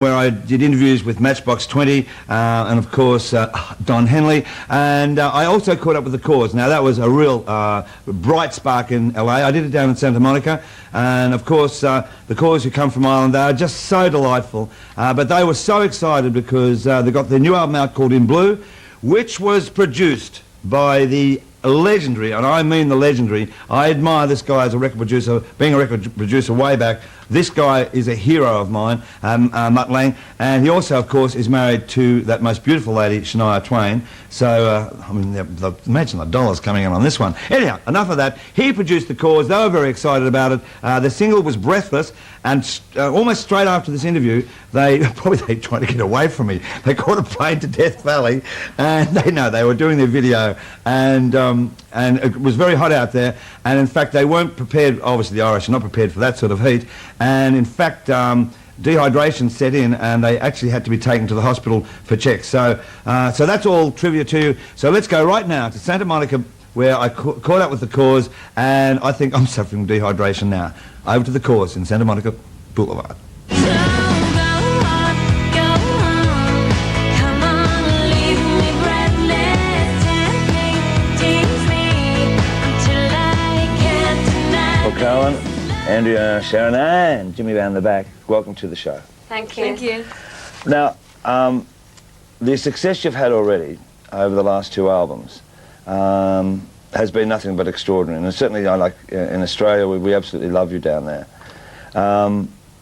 where I did interviews with Matchbox 20 and of course Don Henley, and I also caught up with the Corrs. Now that was a real bright spark in LA. I did it down in Santa Monica, and of course the Corrs who come from Ireland, they are just so delightful, but they were so excited because they got their new album out called In Blue, which was produced by the legendary, and I mean the legendary, I admire this guy as a record producer, being a record producer way back. This guy is a hero of mine, Mutt Lange, and he also, of course, is married to that most beautiful lady, Shania Twain. So, I mean, imagine the dollars coming in on this one. Anyhow, enough of that. He produced the Corrs. They were very excited about it. The single was Breathless, and almost straight after this interview, they tried to get away from me. They caught a plane to Death Valley, and they were doing their video, and it was very hot out there, and in fact they weren't prepared. Obviously the Irish are not prepared for that sort of heat, and in fact dehydration set in, and they actually had to be taken to the hospital for checks. So that's all trivia to you. So let's go right now to Santa Monica, where I caught up with the Corrs, and I think I'm suffering dehydration now. Over to the Corrs in Santa Monica Boulevard. Colin, Andrea, Sharon, and Jimmy down the back. Welcome to the show. Thank you. Thank you. Now, the success you've had already over the last two albums has been nothing but extraordinary. And certainly, in Australia, we absolutely love you down there.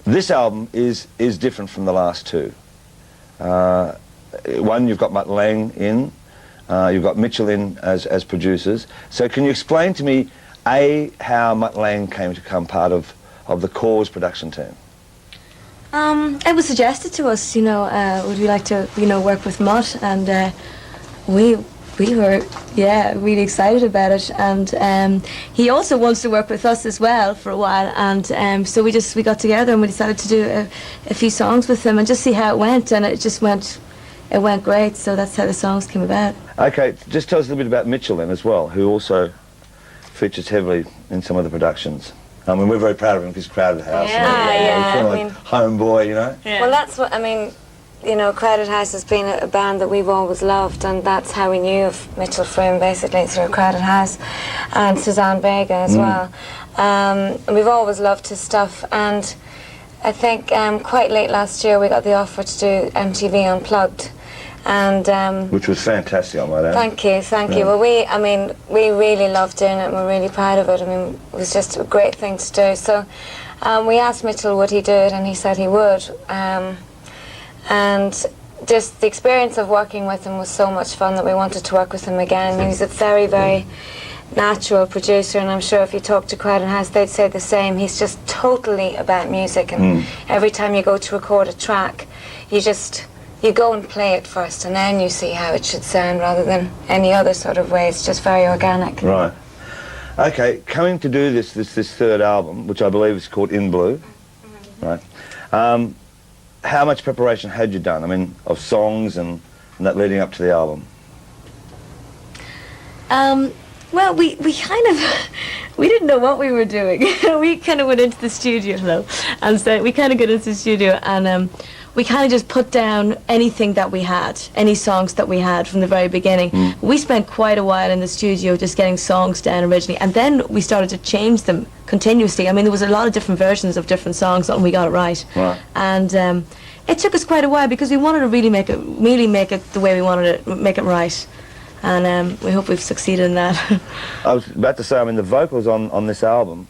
This album is different from the last two. One, you've got Mutt Lange in, you've got Mitchell in as producers. So can you explain to me, how Mutt Lange came to become part of the Corrs production team? It was suggested to us, would we like to, work with Mutt, and we were, really excited about it, and he also wants to work with us as well for a while, and so we got together and we decided to do a few songs with him and just see how it went, and it went great, so that's how the songs came about. Okay, just tell us a little bit about Mitchell then as well, who also features heavily in some of the productions. I mean, we're very proud of him because he's Crowded House. Like homeboy, Yeah. Well, that's what, Crowded House has been a band that we've always loved, and that's how we knew of Mitchell Froome, basically, through Crowded House, and Suzanne Vega as well. We've always loved his stuff, and I think quite late last year we got the offer to do MTV Unplugged. And which was fantastic, I might add. Thank you. Well, we really loved doing it, and we're really proud of it. It was just a great thing to do. So we asked Mitchell would he do it, and he said he would. And just the experience of working with him was so much fun that we wanted to work with him again. He's a very, very natural producer, and I'm sure if you talk to Crowded House, they'd say the same. He's just totally about music, and every time you go to record a track, you go and play it first, and then you see how it should sound rather than any other sort of way. It's just very organic. Right. Okay, coming to do this third album, which I believe is called In Blue, right? How much preparation had you done? I mean, of songs and that leading up to the album? Well, we kind of, we didn't know what we were doing. We kind of went into the studio, and so we kind of got into the studio, and we kind of just put down anything that we had, any songs that we had from the very beginning. We spent quite a while in the studio just getting songs down originally, and then we started to change them continuously. I mean, there was a lot of different versions of different songs, and we got it right. And it took us quite a while because we wanted to really make it the way we wanted to make it right. And we hope we've succeeded in that. I was about to say, I mean, the vocals on this album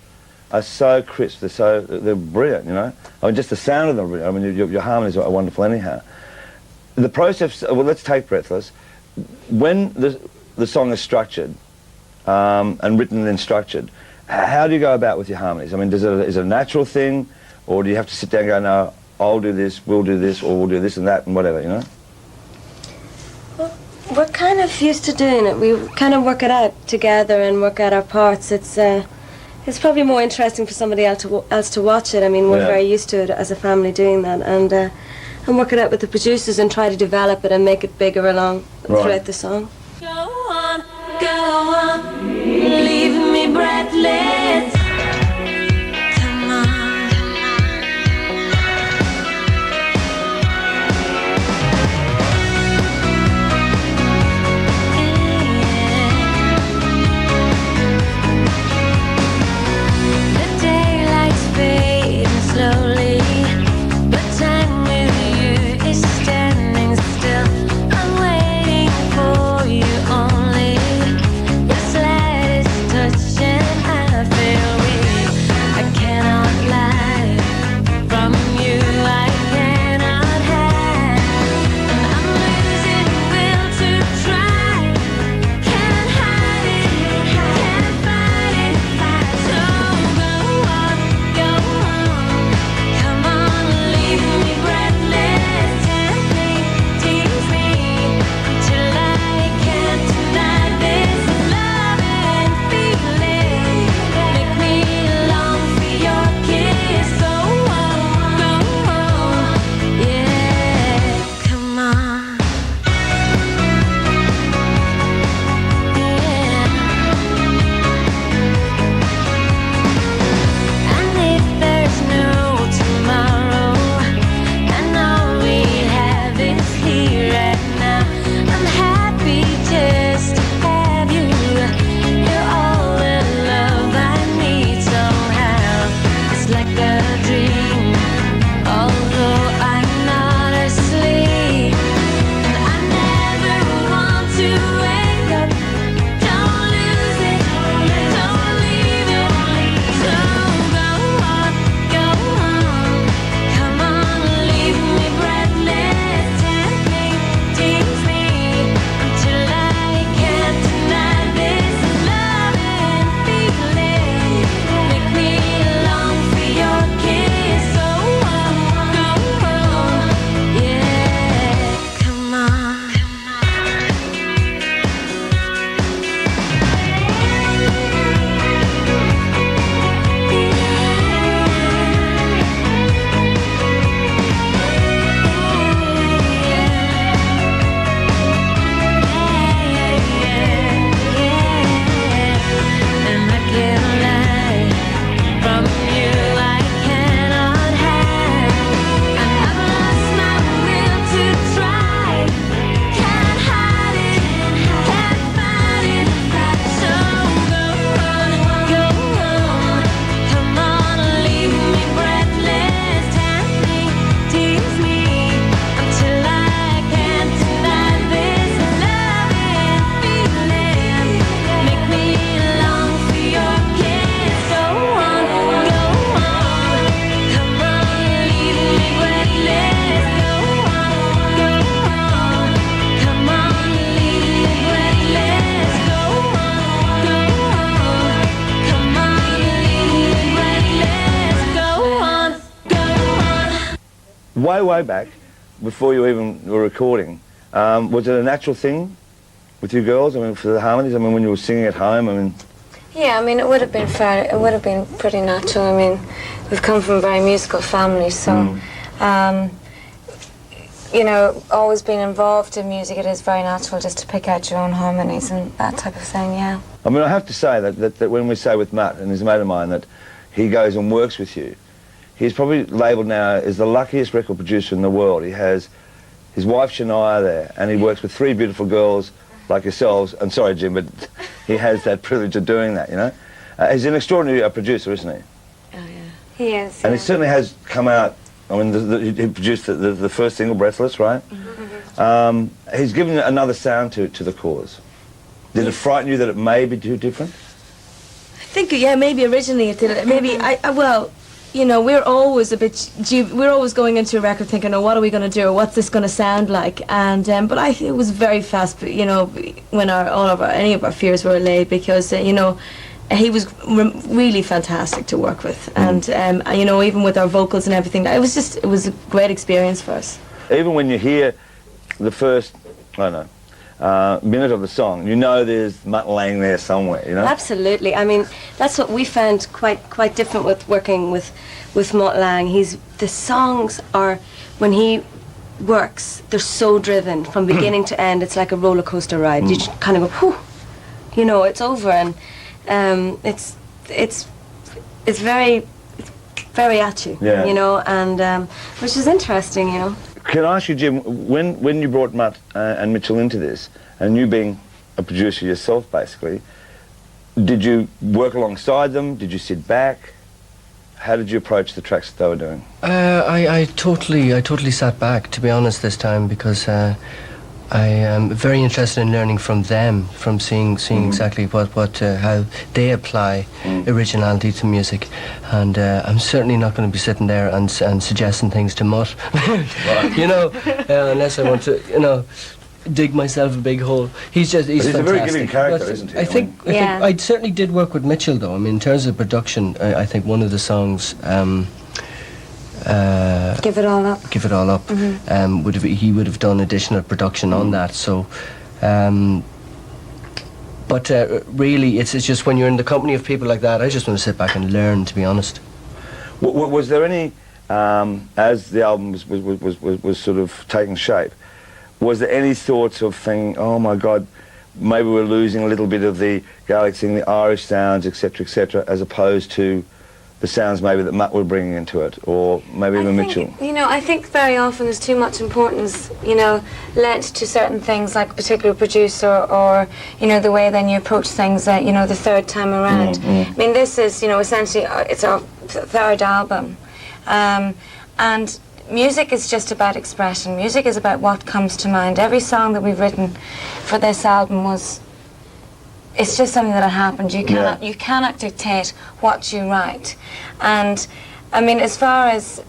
are so crisp, they're brilliant, I mean, just the sound of them, I mean, your harmonies are wonderful anyhow. The process, well, let's take Breathless. When the song is structured, and written and then structured, how do you go about with your harmonies? I mean, is it a natural thing, or do you have to sit down and go, no, I'll do this, we'll do this, or we'll do this and that and whatever, Well, we're kind of used to doing it. We kind of work it out together and work out our parts. It's probably more interesting for somebody else to watch it. I mean, we're very used to it as a family doing that, and work it out with the producers and try to develop it and make it bigger along throughout the song. Go on, leave me breathless. Come on. way back, before you even were recording, was it a natural thing with you girls? I mean, for the harmonies. I mean, when you were singing at home. I mean. Yeah, I mean, it would have been fair. It would have been pretty natural. I mean, we've come from very musical families, so. You know, always being involved in music, it is very natural just to pick out your own harmonies and that type of thing, yeah. I mean, I have to say that when we say with Matt, and he's a mate of mine, that he goes and works with you, he's probably labelled now as the luckiest record producer in the world. He has his wife Shania there, and he works with 3 beautiful girls like yourselves. I'm sorry, Jim, but he has that privilege of doing that, you know. He's an extraordinary producer, isn't he? Oh, yeah. He is, and it certainly has come out. I mean, he produced the first single, Breathless, right? He's given another sound to the Corrs. Did it frighten you that it may be too different? I think, yeah, maybe originally it did. Maybe, well, you know, we're always we're always going into a record thinking, oh, what are we going to do, or what's this going to sound like? And but it was very fast, you know, when any of our fears were allayed, because you know, he was really fantastic to work with, and you know, even with our vocals and everything, it was a great experience for us. Even when you hear the first, I don't know, minute of the song, you know there's Mutt Lang there somewhere, you know? Absolutely. I mean, that's what we found quite different with working with Mutt Lang. The songs are, when he works, they're so driven from beginning to end. It's like a roller coaster ride. You just kind of go, whew, you know, it's over, and it's very at you, you know, and which is interesting, you know. Can I ask you, Jim, when you brought Mutt and Mitchell into this, and you being a producer yourself, basically, did you work alongside them? Did you sit back? How did you approach the tracks that they were doing? I totally sat back, to be honest, this time, because I am very interested in learning from them, from seeing exactly how they apply originality to music, and I'm certainly not going to be sitting there and suggesting things to Mutt, you know, unless I want to, you know, dig myself a big hole. He's fantastic. A very giving character, isn't he? I think I certainly did work with Mitchell, though. I mean, in terms of production, I think one of the songs. Give It All Up. Give It All Up. He would have done additional production on that. So, but really, it's just when you're in the company of people like that, I just want to sit back and learn. To be honest. Was there any, as the album was sort of taking shape, was there any thoughts of thinking, oh my God, maybe we're losing a little bit of the Gaelic thing, the Irish sounds, etc., as opposed to the sounds maybe that Matt were bringing into it, or maybe even Mitchell? You know, I think very often there's too much importance, you know, lent to certain things, like a particular producer, or, you know, the way then you approach things, you know, the third time around. I mean, this is, you know, essentially, it's our third album. And music is just about expression. Music is about what comes to mind. Every song that we've written for this album it's just something that happened. You cannot dictate what you write. And I mean, as far as,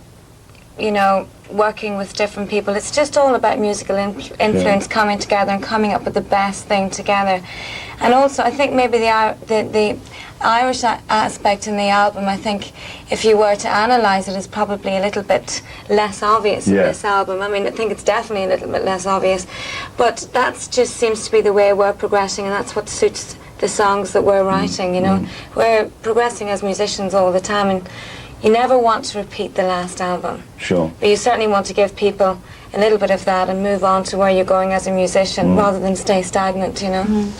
you know, working with different people, it's just all about musical influence coming together and coming up with the best thing together. And also, I think maybe the Irish aspect in the album, I think if you were to analyse it, is probably a little bit less obvious in this album. I mean, I think it's definitely a little bit less obvious, but that just seems to be the way we're progressing, and that's what suits the songs that we're writing, you know. We're progressing as musicians all the time, and you never want to repeat the last album. Sure. But you certainly want to give people a little bit of that and move on to where you're going as a musician, rather than stay stagnant, you know.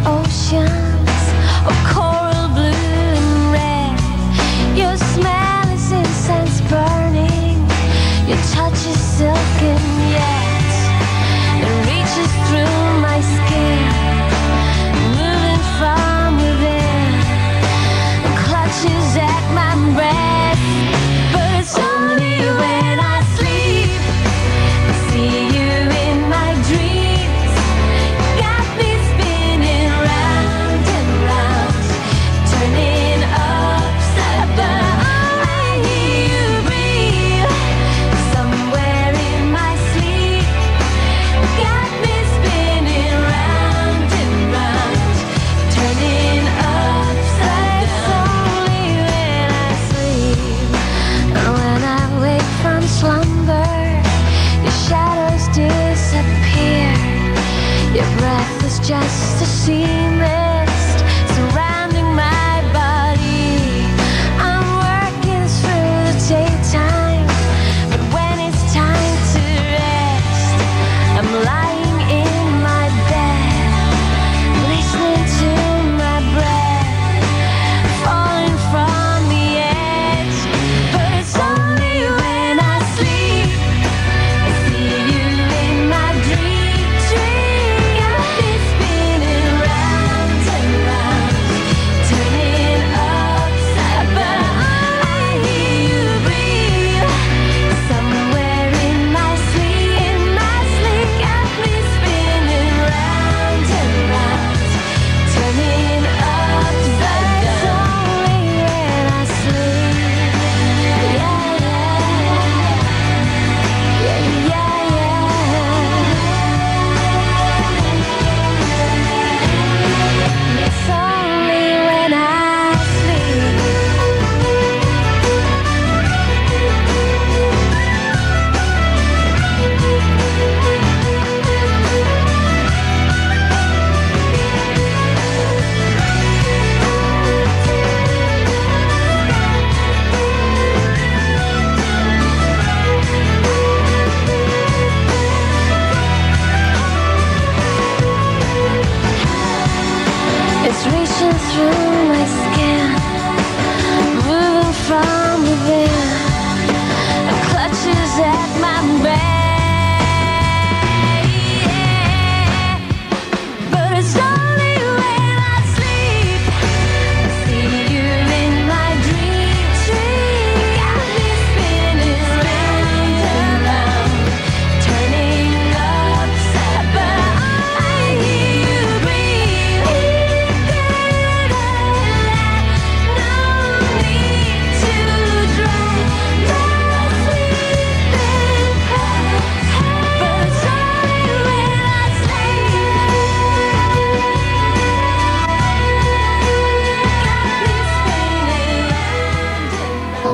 Oceans of coral blue and red. Your smell is through my skin, moving from within, and clutches at my brain. But it's only when I sleep, I see you in my dream tree. Got me spinning round and round, turning upside, but I hear you breathe. No need to drown my sleeping head, but it's only when I sleep.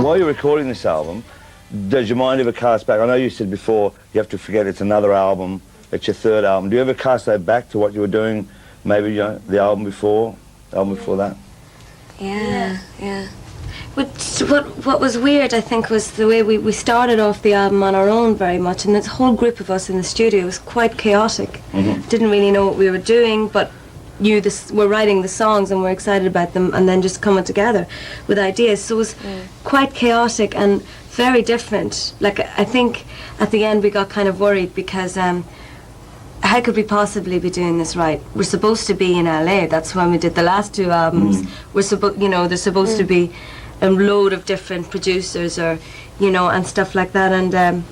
While you're recording this album, does your mind ever cast back? I know you said before you have to forget it's another album, it's your third album. Do you ever cast that back to what you were doing, maybe the album before that? Yeah, yeah. What was weird, I think, was the way we started off the album on our own very much, and this whole group of us in the studio was quite chaotic. Didn't really know what we were doing, but knew this. We're writing the songs and we're excited about them, and then just coming together with ideas. So it was quite chaotic and very different. Like, I think at the end we got kind of worried because how could we possibly be doing this right? We're supposed to be in LA. That's when we did the last two albums. We're there's supposed to be a load of different producers, or and stuff like that. And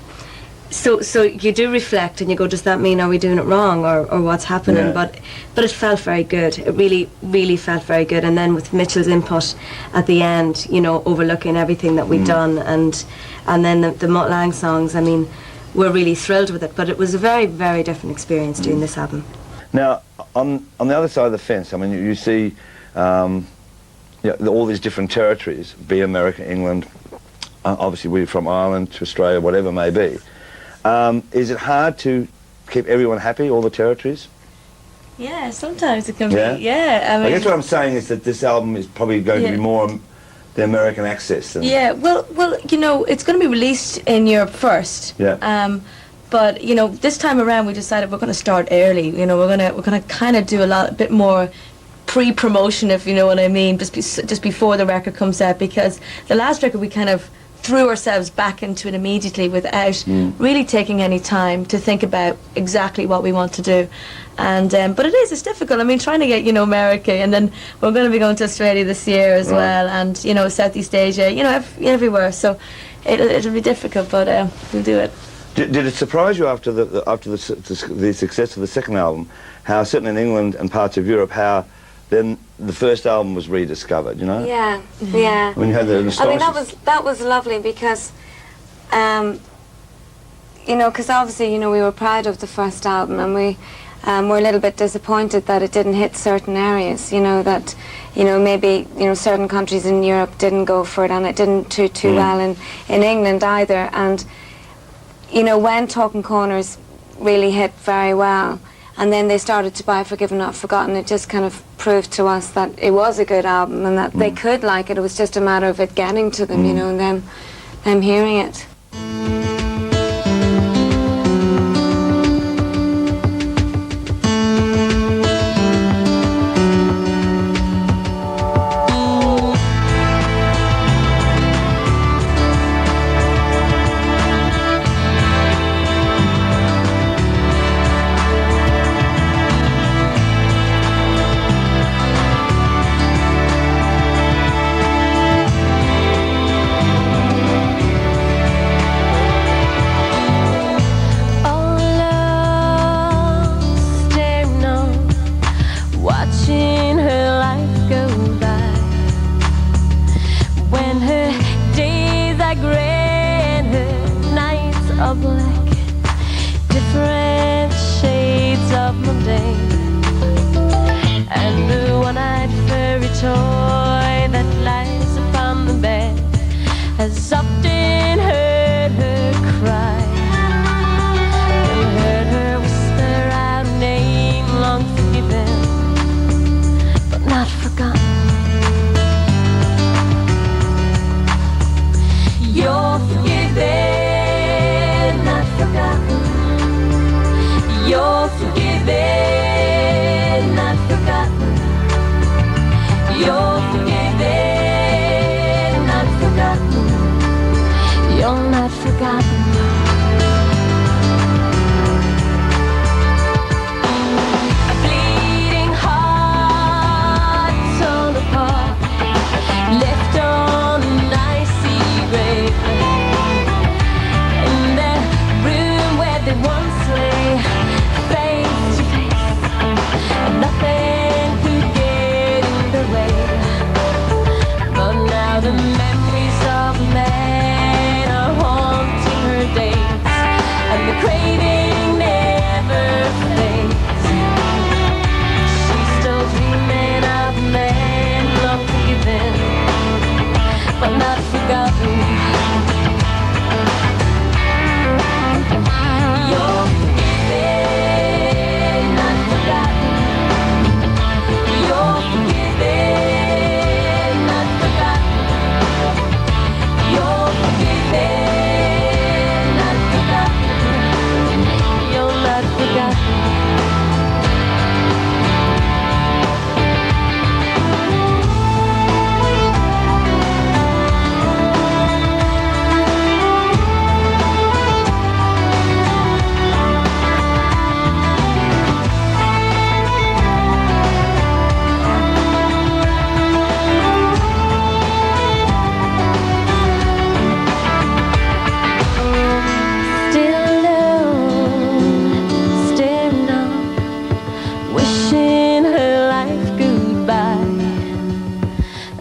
so you do reflect and you go, does that mean are we doing it wrong, or what's happening? Yeah. But it felt very good. It really felt very good. And then with Mitchell's input at the end, overlooking everything that we'd done, and then the Mutt Lange songs, I mean, we're really thrilled with it. But it was a very, very different experience doing this album. Now, on the other side of the fence, I mean, you see all these different territories, be America, England, obviously we're from Ireland to Australia, whatever it may be. Is it hard to keep everyone happy, all the territories? Yeah, sometimes it can Yeah? be. Yeah, I guess what I'm saying is that this album is probably going to be more the American access than... Yeah, well, it's going to be released in Europe first. Yeah. But this time around we decided we're going to start early. We're going to kind of do a bit more pre-promotion, if you know what I mean, just before the record comes out, because the last record we kind of threw ourselves back into it immediately without really taking any time to think about exactly what we want to do. And but it's difficult. I mean, trying to get America, and then we're going to be going to Australia this year as well, and Southeast Asia, everywhere. So it'll be difficult, but we'll do it. Did it surprise you after the success of the second album, how certainly in England and parts of Europe, how then the first album was rediscovered, Yeah, yeah. When you had the I mean, that was lovely because, because obviously, we were proud of the first album, and we were a little bit disappointed that it didn't hit certain areas, that, maybe, certain countries in Europe didn't go for it, and it didn't do too well in England either. And, when Talking Corners really hit very well, and then they started to buy Forgiven Not Forgotten, it just kind of proved to us that it was a good album and that they could like it. It was just a matter of it getting to them, and them hearing it.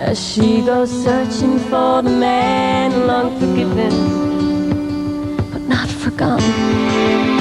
as she goes searching for the man long forgiven but not forgotten.